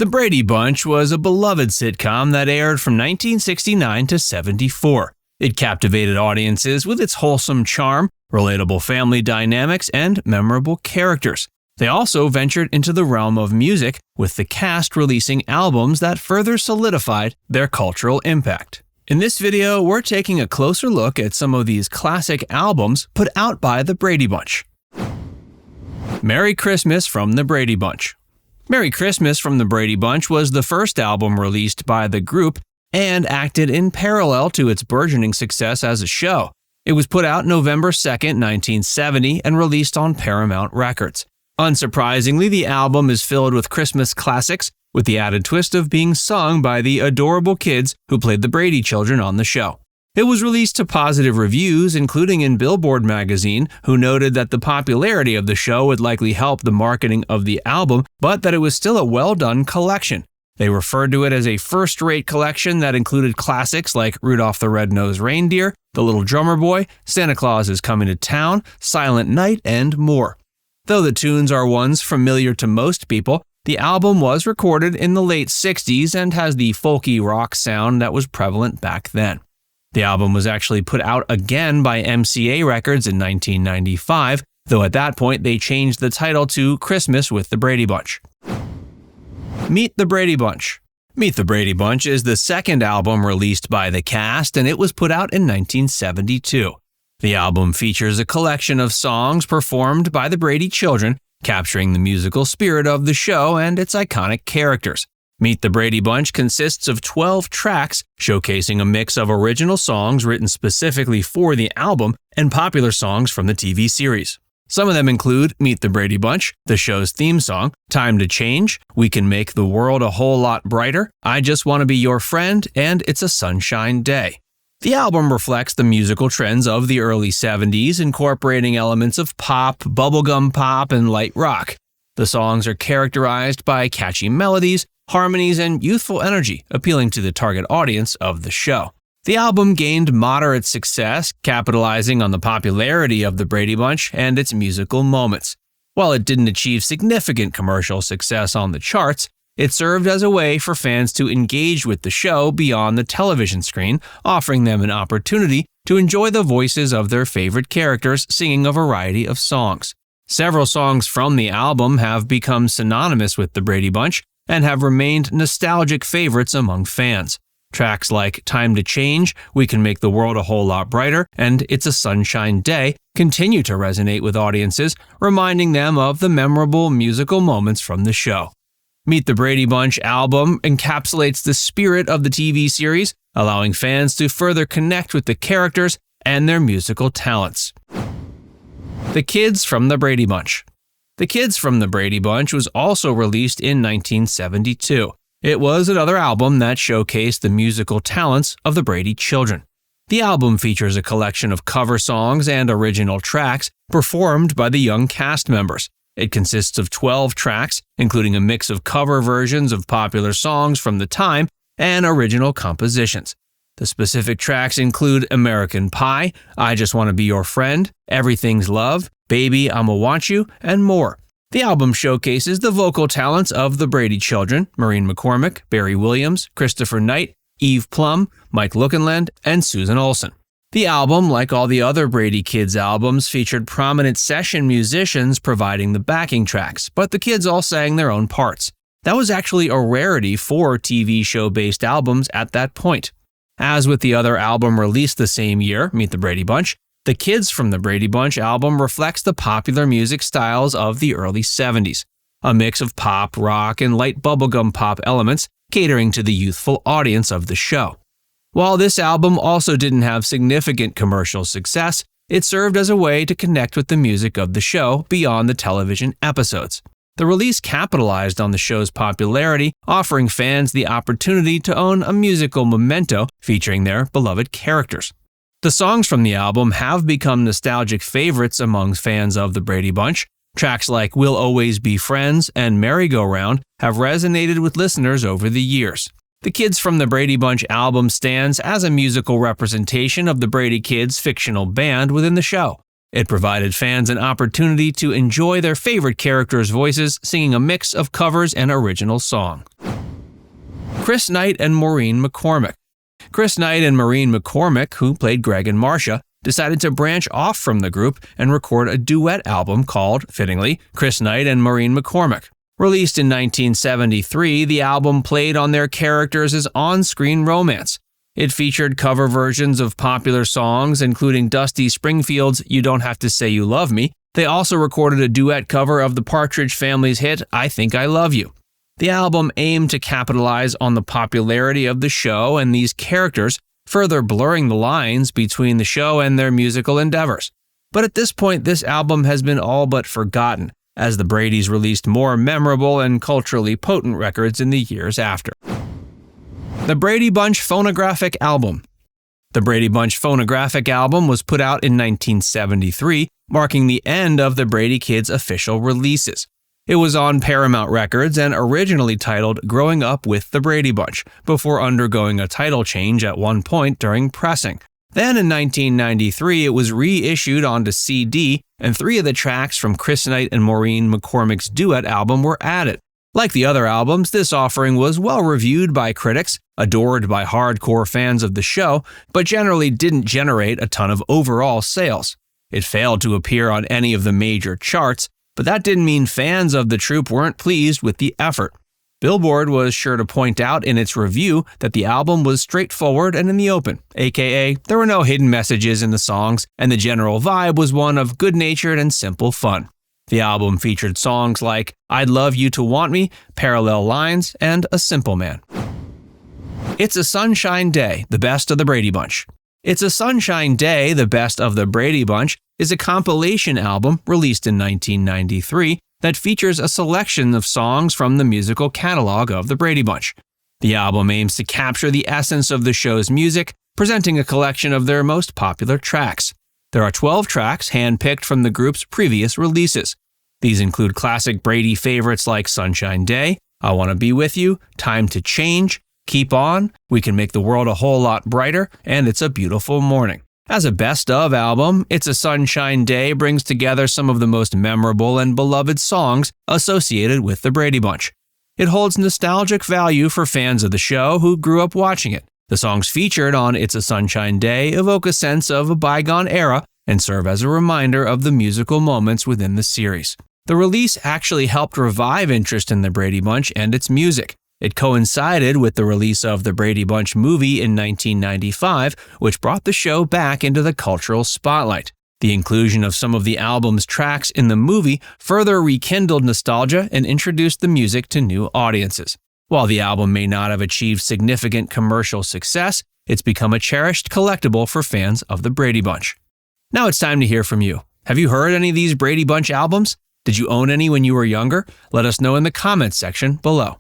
The Brady Bunch was a beloved sitcom that aired from 1969 to 74. It captivated audiences with its wholesome charm, relatable family dynamics, and memorable characters. They also ventured into the realm of music, with the cast releasing albums that further solidified their cultural impact. In this video, we're taking a closer look at some of these classic albums put out by the Brady Bunch. Merry Christmas from the Brady Bunch. Merry Christmas from the Brady Bunch was the first album released by the group and acted in parallel to its burgeoning success as a show. It was put out November 2, 1970 and released on Paramount Records. Unsurprisingly, the album is filled with Christmas classics, with the added twist of being sung by the adorable kids who played the Brady children on the show. It was released to positive reviews, including in Billboard magazine, who noted that the popularity of the show would likely help the marketing of the album, but that it was still a well-done collection. They referred to it as a first-rate collection that included classics like Rudolph the Red-Nosed Reindeer, The Little Drummer Boy, Santa Claus is Coming to Town, Silent Night, and more. Though the tunes are ones familiar to most people, the album was recorded in the late 60s and has the folky rock sound that was prevalent back then. The album was actually put out again by MCA Records in 1995, though at that point they changed the title to Christmas with the Brady Bunch. Meet the Brady Bunch. Meet the Brady Bunch is the second album released by the cast, and it was put out in 1972. The album features a collection of songs performed by the Brady children, capturing the musical spirit of the show and its iconic characters. Meet the Brady Bunch consists of 12 tracks, showcasing a mix of original songs written specifically for the album and popular songs from the TV series. Some of them include Meet the Brady Bunch, the show's theme song, Time to Change, We Can Make the World a Whole Lot Brighter, I Just Want to Be Your Friend, and It's a Sunshine Day. The album reflects the musical trends of the early 70s, incorporating elements of pop, bubblegum pop, and light rock. The songs are characterized by catchy melodies, harmonies, and youthful energy, appealing to the target audience of the show. The album gained moderate success, capitalizing on the popularity of the Brady Bunch and its musical moments. While it didn't achieve significant commercial success on the charts, it served as a way for fans to engage with the show beyond the television screen, offering them an opportunity to enjoy the voices of their favorite characters singing a variety of songs. Several songs from the album have become synonymous with the Brady Bunch and have remained nostalgic favorites among fans. Tracks like Time to Change, We Can Make the World a Whole Lot Brighter, and It's a Sunshine Day continue to resonate with audiences, reminding them of the memorable musical moments from the show. Meet the Brady Bunch album encapsulates the spirit of the TV series, allowing fans to further connect with the characters and their musical talents. The Kids from the Brady Bunch. The Kids from the Brady Bunch was also released in 1972. It was another album that showcased the musical talents of the Brady children. The album features a collection of cover songs and original tracks performed by the young cast members. It consists of 12 tracks, including a mix of cover versions of popular songs from the time and original compositions. The specific tracks include American Pie, I Just Want to Be Your Friend, Everything's Love, Baby, I'ma Want You, and more. The album showcases the vocal talents of the Brady children, Maureen McCormick, Barry Williams, Christopher Knight, Eve Plum, Mike Lookinland, and Susan Olsen. The album, like all the other Brady Kids albums, featured prominent session musicians providing the backing tracks, but the kids all sang their own parts. That was actually a rarity for TV show-based albums at that point. As with the other album released the same year, Meet the Brady Bunch, the Kids from the Brady Bunch album reflects the popular music styles of the early 70s, a mix of pop, rock, and light bubblegum pop elements, catering to the youthful audience of the show. While this album also didn't have significant commercial success, it served as a way to connect with the music of the show beyond the television episodes. The release capitalized on the show's popularity, offering fans the opportunity to own a musical memento featuring their beloved characters. The songs from the album have become nostalgic favorites among fans of the Brady Bunch. Tracks like We'll Always Be Friends and Merry-Go-Round have resonated with listeners over the years. The Kids from the Brady Bunch album stands as a musical representation of the Brady Kids fictional band within the show. It provided fans an opportunity to enjoy their favorite characters' voices singing a mix of covers and original song. Chris Knight and Maureen McCormick. Chris Knight and Maureen McCormick, who played Greg and Marcia, decided to branch off from the group and record a duet album called, fittingly, Chris Knight and Maureen McCormick. Released in 1973, the album played on their characters' on-screen romance. It featured cover versions of popular songs, including Dusty Springfield's You Don't Have to Say You Love Me. They also recorded a duet cover of the Partridge Family's hit I Think I Love You. The album aimed to capitalize on the popularity of the show and these characters, further blurring the lines between the show and their musical endeavors. But at this point, this album has been all but forgotten, as the Bradys released more memorable and culturally potent records in the years after. The Brady Bunch Phonographic Album. The Brady Bunch Phonographic Album was put out in 1973, marking the end of the Brady Kids' official releases. It was on Paramount Records and originally titled Growing Up with the Brady Bunch, before undergoing a title change at one point during pressing. Then in 1993, it was reissued onto CD, and 3 of the tracks from Chris Knight and Maureen McCormick's duet album were added. Like the other albums, this offering was well reviewed by critics, adored by hardcore fans of the show, but generally didn't generate a ton of overall sales. It failed to appear on any of the major charts, but that didn't mean fans of the troupe weren't pleased with the effort. Billboard was sure to point out in its review that the album was straightforward and in the open, aka there were no hidden messages in the songs, and the general vibe was one of good-natured and simple fun. The album featured songs like I'd Love You to Want Me, Parallel Lines, and A Simple Man. It's a Sunshine Day, the best of the Brady Bunch. It's a Sunshine Day, the best of the Brady Bunch is a compilation album released in 1993 that features a selection of songs from the musical catalog of the Brady Bunch. The album aims to capture the essence of the show's music, presenting a collection of their most popular tracks. There are 12 tracks handpicked from the group's previous releases. These include classic Brady favorites like Sunshine Day, I Wanna Be With You, Time to Change, Keep On, We Can Make the World a Whole Lot Brighter, and It's a Beautiful Morning. As a best-of album, It's a Sunshine Day brings together some of the most memorable and beloved songs associated with the Brady Bunch. It holds nostalgic value for fans of the show who grew up watching it. The songs featured on It's a Sunshine Day evoke a sense of a bygone era and serve as a reminder of the musical moments within the series. The release actually helped revive interest in the Brady Bunch and its music. It coincided with the release of the Brady Bunch movie in 1995, which brought the show back into the cultural spotlight. The inclusion of some of the album's tracks in the movie further rekindled nostalgia and introduced the music to new audiences. While the album may not have achieved significant commercial success, it's become a cherished collectible for fans of the Brady Bunch. Now it's time to hear from you. Have you heard any of these Brady Bunch albums? Did you own any when you were younger? Let us know in the comments section below.